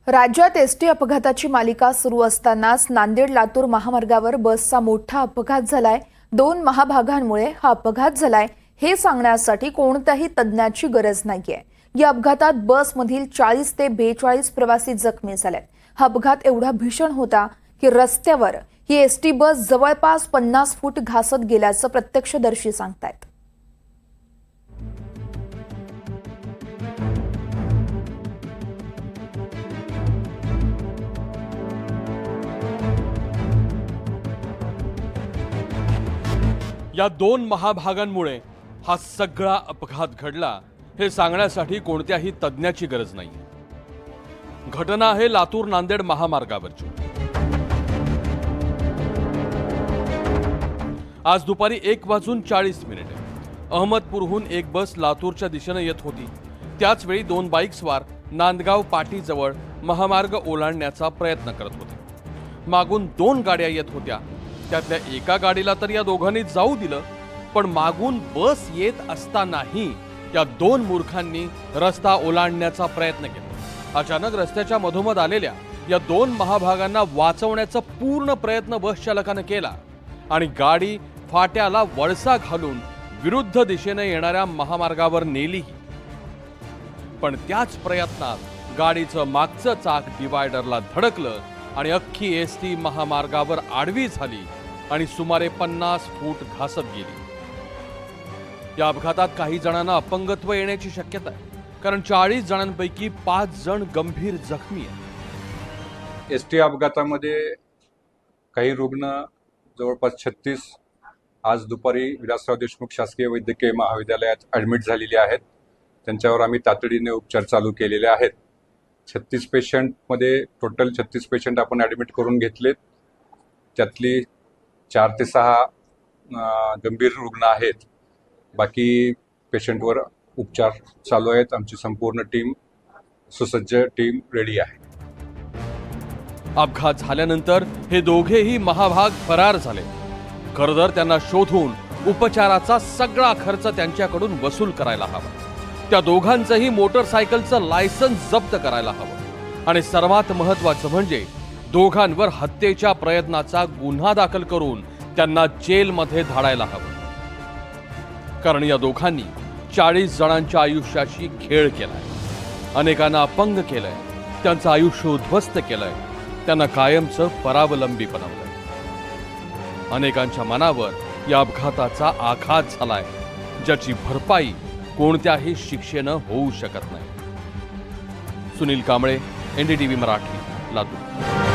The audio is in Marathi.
राज्यात एसटी अपघाताची मालिका सुरू असतानाच नांदेड लातूर महामार्गावर बसचा मोठा अपघात झालाय। 2 महाभागांमुळे हा अपघात झालाय हे सांगण्यासाठी कोणत्याही तज्ञाची गरज नाहीये। या अपघातात बसमधील 40 ते 42 प्रवासी जखमी झालेत। हा अपघात एवढा भीषण होता की रस्त्यावर ही एसटी बस जवळपास 50 फूट घासत गेल्याचं प्रत्यक्षदर्शी सांगतायत। या 2 महाभागांमुळे हा सगळा अपघात घडला हे सांगण्यासाठी कोणत्याही तज्ञाची गरज नाही। घटना आहे लातूर नांदेड महामार्गावरची। आज दुपारी 1:40 अहमदपूरहून एक बस लातूरच्या दिशेने येत होती। त्याच वेळी 2 बाईक्सवार नांदगाव पाटीजवळ महामार्ग ओलांडण्याचा प्रयत्न करत होते। मागून 2 गाड्या येत होत्या। त्यातल्या एका गाडीला तर या दोघांनी जाऊ दिलं, पण मागून बस येत असतानाही या 2 मूर्खांनी रस्ता ओलांडण्याचा प्रयत्न केला। अचानक रस्त्याच्या मधोमध आलेल्या या 2 महाभागांना वाचवण्याचा पूर्ण प्रयत्न बस चालकाने केला आणि गाडी फाट्याला वळसा घालून विरुद्ध दिशेने येणाऱ्या महामार्गावर नेलीही। पण त्याच प्रयत्नात गाडीचं मागचं चाक डिवायडरला धडकलं आणि अख्खी एसटी महामार्गावर आडवी झाली आणि सुमारे 50 फूट घासत गेली। या अपघातात काही जणांना अपंगत्व येण्याची शक्यता आहे, कारण 40 जणांपैकी 5 जण गंभीर जखमी आहेत। एसटी अपघातामध्ये काही रुग्ण जवळपास 36 आज दुपारी विलासराव देशमुख शासकीय वैद्यकीय महाविद्यालयात ॲडमिट झालेले आहेत। त्यांच्यावर आम्ही तातडीने उपचार चालू केलेले आहेत। 36 पेशंटमध्ये टोटल 36 पेशंट आपण ॲडमिट करून घेतलेत। त्यातली 4 ते 6 गंभीर रुग्ण आहेत। बाकी पेशंटवर उपचार चालू आहेत। आमची संपूर्ण टीम सुसज्ज टीम रेडी आहे। अपघात झाल्यानंतर हे दोघेही महाभाग फरार झाले। खरं तर त्यांना शोधून उपचाराचा सगळा खर्च त्यांच्याकडून वसूल करायला हवा। त्या दोघांचंही मोटरसायकलचं लायसन्स जप्त करायला हवं आणि सर्वात महत्त्वाचं म्हणजे दोघांवर हत्येच्या प्रयत्नाचा गुन्हा दाखल करून त्यांना जेलमध्ये धाडायला हवं। कारण या दोघांनी 40 जणांच्या आयुष्याशी खेळ केलाय, अनेकांना अपंग केलंय, त्यांचं आयुष्य उद्ध्वस्त केलंय, त्यांना कायमचं परावलंबी बनवलंय। अनेकांच्या मनावर या अपघाताचा आघात झालाय, ज्याची भरपाई कोणत्याही शिक्षेनं होऊ शकत नाही। सुनील कांबळे, NDTV मराठी, लातूर।